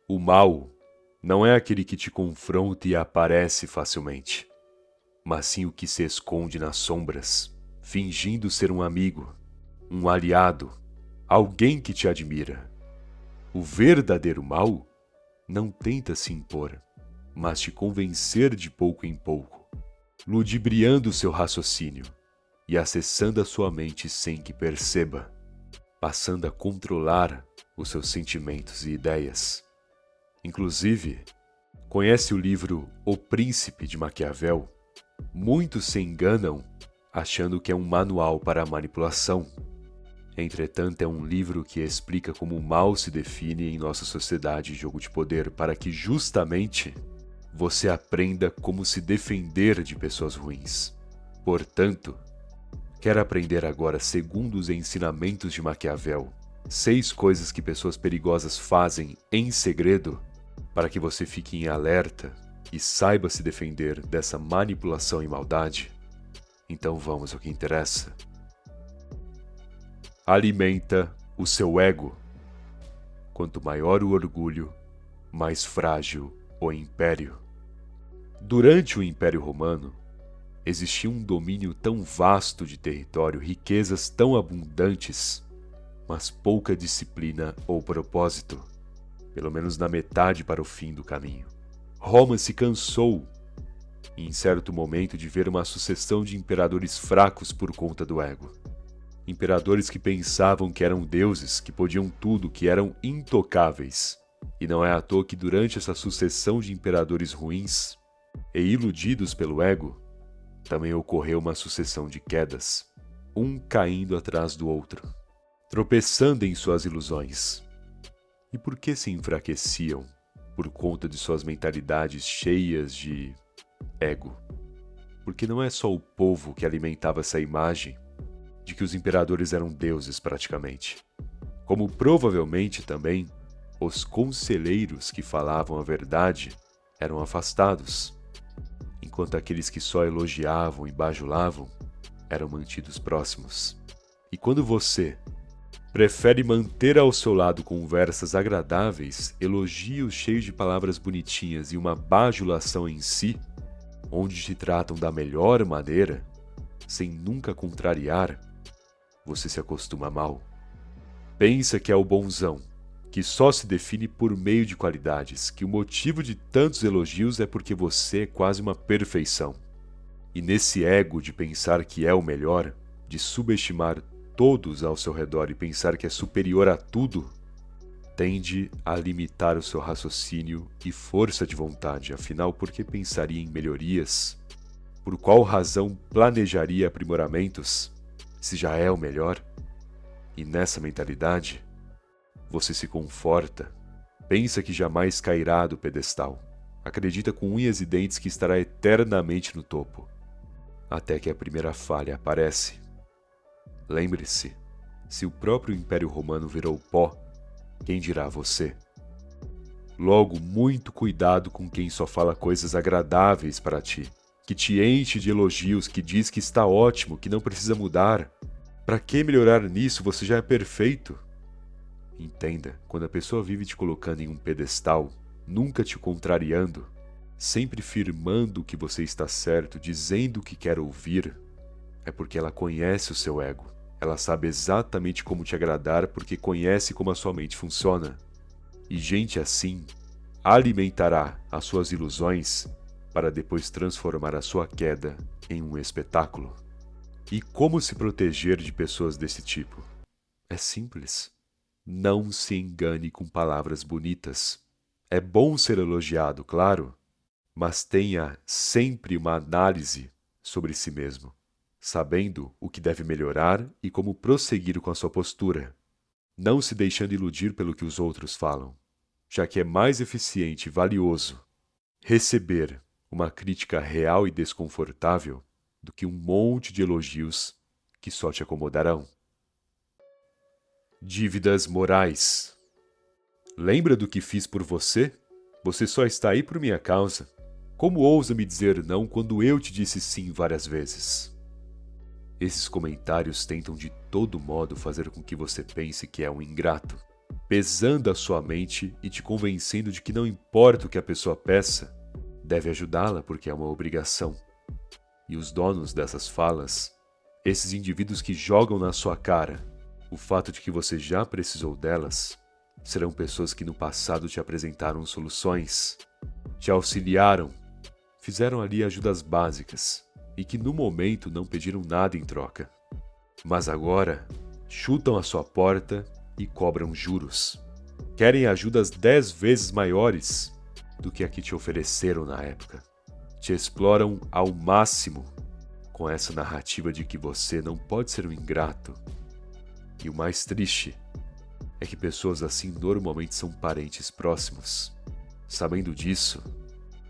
O mal não é aquele que te confronta e aparece facilmente, mas sim o que se esconde nas sombras, fingindo ser um amigo, um aliado, alguém que te admira. O verdadeiro mal não tenta se impor, mas te convencer de pouco em pouco, ludibriando o seu raciocínio e acessando a sua mente sem que perceba, passando a controlar os seus sentimentos e ideias. Inclusive, conhece o livro O Príncipe de Maquiavel? Muitos se enganam achando que é um manual para a manipulação. Entretanto, é um livro que explica como o mal se define em nossa sociedade de jogo de poder para que justamente você aprenda como se defender de pessoas ruins. Portanto, quer aprender agora, segundo os ensinamentos de Maquiavel, 6 coisas que pessoas perigosas fazem em segredo para que você fique em alerta e saiba se defender dessa manipulação e maldade? Então vamos ao que interessa. Alimenta o seu ego. Quanto maior o orgulho, mais frágil o império. Durante o Império Romano, existia um domínio tão vasto de território, riquezas tão abundantes, mas pouca disciplina ou propósito, pelo menos na metade para o fim do caminho. Roma se cansou, em certo momento, de ver uma sucessão de imperadores fracos por conta do ego. Imperadores que pensavam que eram deuses, que podiam tudo, que eram intocáveis. E não é à toa que durante essa sucessão de imperadores ruins e iludidos pelo ego, também ocorreu uma sucessão de quedas, um caindo atrás do outro, tropeçando em suas ilusões. E por que se enfraqueciam? Por conta de suas mentalidades cheias de ego. Porque não é só o povo que alimentava essa imagem de que os imperadores eram deuses praticamente, como provavelmente também os conselheiros que falavam a verdade eram afastados, enquanto aqueles que só elogiavam e bajulavam eram mantidos próximos. E quando você prefere manter ao seu lado conversas agradáveis, elogios cheios de palavras bonitinhas e uma bajulação em si, onde te tratam da melhor maneira, sem nunca contrariar, você se acostuma mal. Pensa que é o bonzão, que só se define por meio de qualidades, que o motivo de tantos elogios é porque você é quase uma perfeição. E nesse ego de pensar que é o melhor, de subestimar todos ao seu redor e pensar que é superior a tudo, tende a limitar o seu raciocínio e força de vontade. Afinal, por que pensaria em melhorias? Por qual razão planejaria aprimoramentos, se já é o melhor? E nessa mentalidade, você se conforta, pensa que jamais cairá do pedestal, acredita com unhas e dentes que estará eternamente no topo, até que a primeira falha aparece. Lembre-se, se o próprio Império Romano virou pó, quem dirá você? Logo, muito cuidado com quem só fala coisas agradáveis para ti, que te enche de elogios, que diz que está ótimo, que não precisa mudar. Para que melhorar nisso? Você já é perfeito. Entenda, quando a pessoa vive te colocando em um pedestal, nunca te contrariando, sempre firmando que você está certo, dizendo o que quer ouvir, é porque ela conhece o seu ego. Ela sabe exatamente como te agradar porque conhece como a sua mente funciona. E gente assim alimentará as suas ilusões para depois transformar a sua queda em um espetáculo. E como se proteger de pessoas desse tipo? É simples. Não se engane com palavras bonitas. É bom ser elogiado, claro, mas tenha sempre uma análise sobre si mesmo, sabendo o que deve melhorar e como prosseguir com a sua postura, não se deixando iludir pelo que os outros falam, já que é mais eficiente e valioso receber uma crítica real e desconfortável do que um monte de elogios que só te acomodarão. Dívidas morais. Lembra do que fiz por você? Você só está aí por minha causa. Como ousa me dizer não quando eu te disse sim várias vezes? Esses comentários tentam de todo modo fazer com que você pense que é um ingrato, pesando a sua mente e te convencendo de que não importa o que a pessoa peça, deve ajudá-la porque é uma obrigação. E os donos dessas falas, esses indivíduos que jogam na sua cara o fato de que você já precisou delas, serão pessoas que no passado te apresentaram soluções, te auxiliaram, fizeram ali ajudas básicas e que no momento não pediram nada em troca. Mas agora chutam a sua porta e cobram juros. Querem ajudas 10 vezes maiores do que a que te ofereceram na época. Te exploram ao máximo com essa narrativa de que você não pode ser um ingrato. E o mais triste é que pessoas assim normalmente são parentes próximos. Sabendo disso,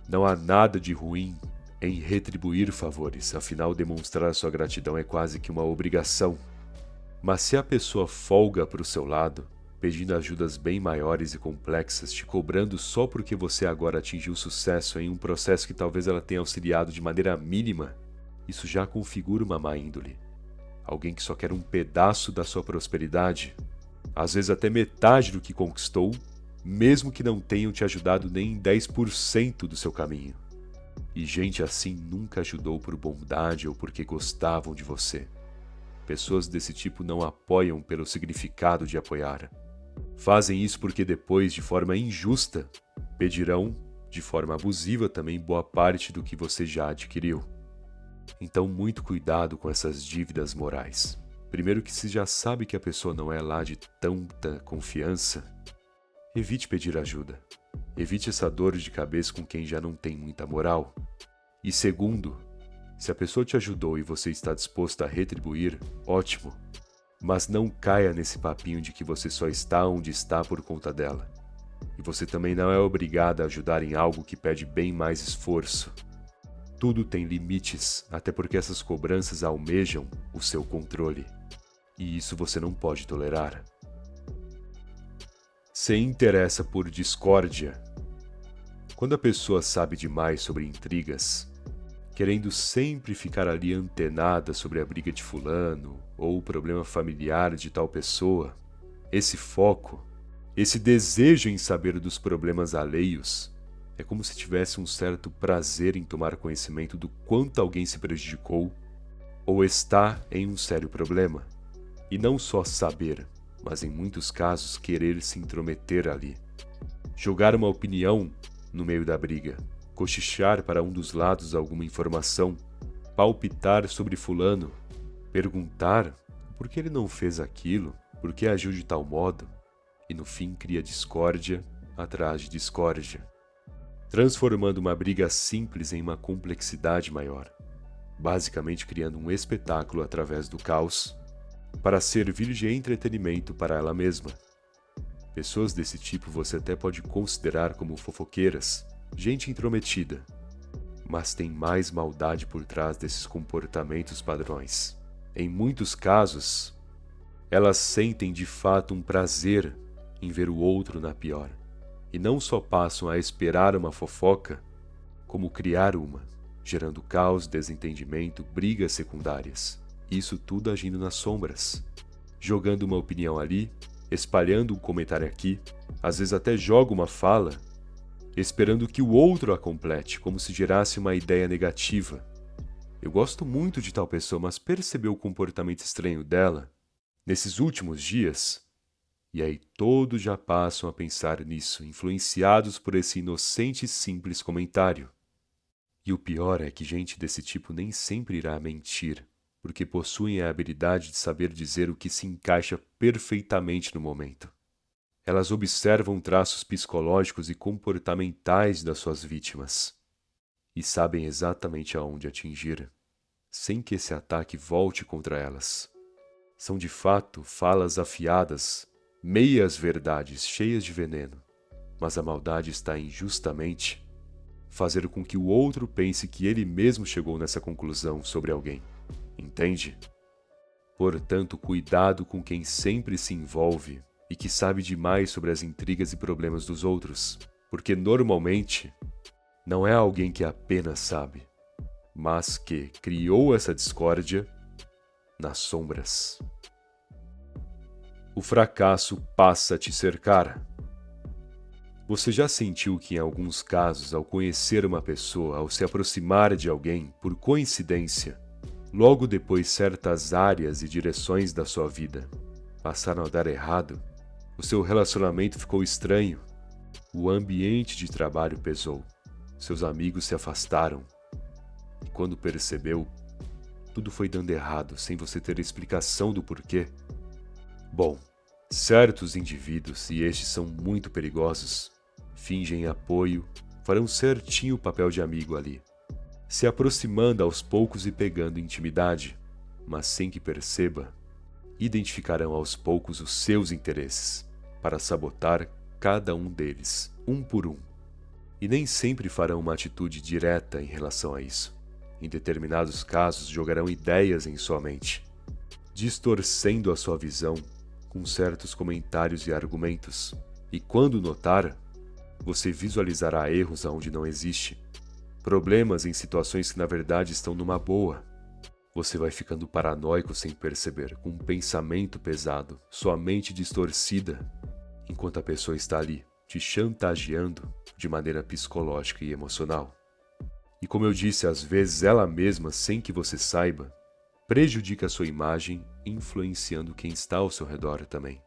não há nada de ruim em retribuir favores, afinal demonstrar sua gratidão é quase que uma obrigação. Mas se a pessoa folga para o seu lado, pedindo ajudas bem maiores e complexas, te cobrando só porque você agora atingiu sucesso em um processo que talvez ela tenha auxiliado de maneira mínima, isso já configura uma má índole. Alguém que só quer um pedaço da sua prosperidade, às vezes até metade do que conquistou, mesmo que não tenham te ajudado nem em 10% do seu caminho. E gente assim nunca ajudou por bondade ou porque gostavam de você. Pessoas desse tipo não apoiam pelo significado de apoiar. Fazem isso porque depois, de forma injusta, pedirão, de forma abusiva também, boa parte do que você já adquiriu. Então, muito cuidado com essas dívidas morais. Primeiro que se já sabe que a pessoa não é lá de tanta confiança, evite pedir ajuda. Evite essa dor de cabeça com quem já não tem muita moral. E segundo, se a pessoa te ajudou e você está disposto a retribuir, ótimo. Mas não caia nesse papinho de que você só está onde está por conta dela. E você também não é obrigado a ajudar em algo que pede bem mais esforço. Tudo tem limites, até porque essas cobranças almejam o seu controle. E isso você não pode tolerar. Se interessa por discórdia. Quando a pessoa sabe demais sobre intrigas, querendo sempre ficar ali antenada sobre a briga de fulano ou o problema familiar de tal pessoa, esse foco, esse desejo em saber dos problemas alheios, é como se tivesse um certo prazer em tomar conhecimento do quanto alguém se prejudicou ou está em um sério problema. E não só saber, mas em muitos casos querer se intrometer ali. Jogar uma opinião no meio da briga, cochichar para um dos lados alguma informação, palpitar sobre fulano, perguntar por que ele não fez aquilo, por que agiu de tal modo, e no fim cria discórdia atrás de discórdia, transformando uma briga simples em uma complexidade maior, basicamente criando um espetáculo através do caos, para servir de entretenimento para ela mesma. Pessoas desse tipo você até pode considerar como fofoqueiras, gente intrometida, mas tem mais maldade por trás desses comportamentos padrões. Em muitos casos, elas sentem de fato um prazer em ver o outro na pior, e não só passam a esperar uma fofoca, como criar uma, gerando caos, desentendimento, brigas secundárias. Isso tudo agindo nas sombras, jogando uma opinião ali, espalhando um comentário aqui, às vezes até joga uma fala, esperando que o outro a complete, como se gerasse uma ideia negativa. Eu gosto muito de tal pessoa, mas percebeu o comportamento estranho dela nesses últimos dias? E aí todos já passam a pensar nisso, influenciados por esse inocente e simples comentário. E o pior é que gente desse tipo nem sempre irá mentir, porque possuem a habilidade de saber dizer o que se encaixa perfeitamente no momento. Elas observam traços psicológicos e comportamentais das suas vítimas e sabem exatamente aonde atingir, sem que esse ataque volte contra elas. São de fato falas afiadas, meias verdades cheias de veneno, mas a maldade está em justamente fazer com que o outro pense que ele mesmo chegou nessa conclusão sobre alguém. Entende? Portanto, cuidado com quem sempre se envolve e que sabe demais sobre as intrigas e problemas dos outros, porque normalmente não é alguém que apenas sabe, mas que criou essa discórdia nas sombras. o fracasso passa a te cercar. Você já sentiu que em alguns casos, ao conhecer uma pessoa, ao se aproximar de alguém, por coincidência, logo depois certas áreas e direções da sua vida passaram a dar errado? O seu relacionamento ficou estranho, o ambiente de trabalho pesou, seus amigos se afastaram, e quando percebeu, tudo foi dando errado sem você ter explicação do porquê. Bom, certos indivíduos, e estes são muito perigosos, fingem apoio, farão certinho o papel de amigo ali, se aproximando aos poucos e pegando intimidade, mas sem que perceba, identificarão aos poucos os seus interesses, para sabotar cada um deles, um por um. E nem sempre farão uma atitude direta em relação a isso. Em determinados casos, jogarão ideias em sua mente, distorcendo a sua visão com certos comentários e argumentos. E quando notar, você visualizará erros aonde não existe, problemas em situações que na verdade estão numa boa. Você vai ficando paranoico sem perceber, com um pensamento pesado, sua mente distorcida, enquanto a pessoa está ali, te chantageando de maneira psicológica e emocional. E como eu disse, às vezes ela mesma, sem que você saiba, prejudica a sua imagem, influenciando quem está ao seu redor também.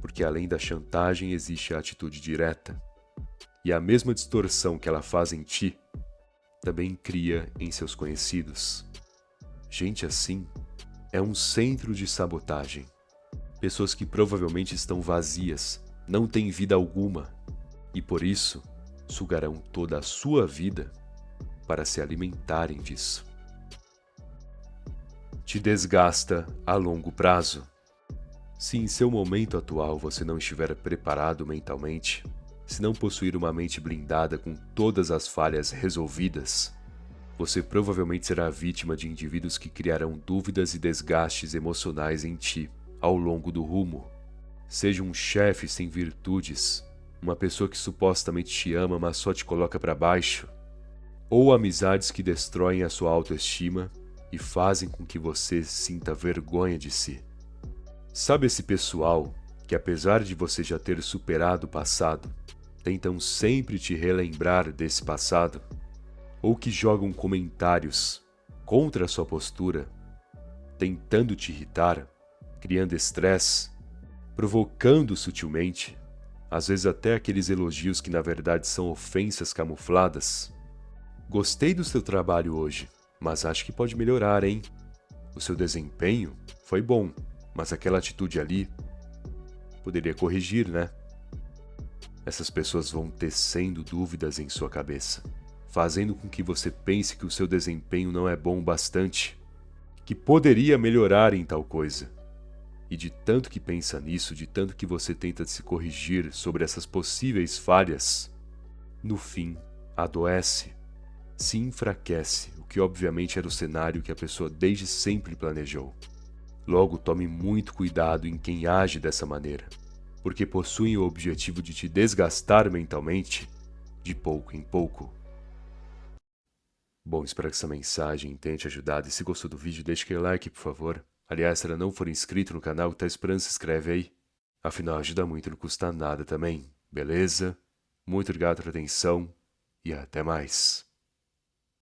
Porque além da chantagem existe a atitude direta. E a mesma distorção que ela faz em ti, também cria em seus conhecidos. Gente assim é um centro de sabotagem. Pessoas que provavelmente estão vazias, não têm vida alguma, e por isso sugarão toda a sua vida para se alimentarem disso. Te desgasta a longo prazo. Se em seu momento atual você não estiver preparado mentalmente, se não possuir uma mente blindada com todas as falhas resolvidas, você provavelmente será vítima de indivíduos que criarão dúvidas e desgastes emocionais em ti ao longo do rumo. Seja um chefe sem virtudes, uma pessoa que supostamente te ama mas só te coloca para baixo, ou amizades que destroem a sua autoestima e fazem com que você sinta vergonha de si. Sabe esse pessoal que, apesar de você já ter superado o passado, tentam sempre te relembrar desse passado? Ou que jogam comentários contra a sua postura, tentando te irritar, criando estresse, provocando sutilmente, às vezes até aqueles elogios que na verdade são ofensas camufladas? Gostei do seu trabalho hoje, mas acho que pode melhorar, hein? O seu desempenho foi bom, mas aquela atitude ali poderia corrigir, né? Essas pessoas vão tecendo dúvidas em sua cabeça, fazendo com que você pense que o seu desempenho não é bom o bastante, que poderia melhorar em tal coisa. E de tanto que pensa nisso, de tanto que você tenta se corrigir sobre essas possíveis falhas, no fim, adoece, se enfraquece, o que obviamente era o cenário que a pessoa desde sempre planejou. Logo, tome muito cuidado em quem age dessa maneira, porque possuem o objetivo de te desgastar mentalmente de pouco em pouco. Bom, espero que essa mensagem tenha te ajudado, e se gostou do vídeo, deixe aquele like, por favor. Aliás, se ainda não for inscrito no canal, tá esperando, se inscreve aí. Afinal, ajuda muito, não custa nada também, beleza? Muito obrigado pela atenção e até mais.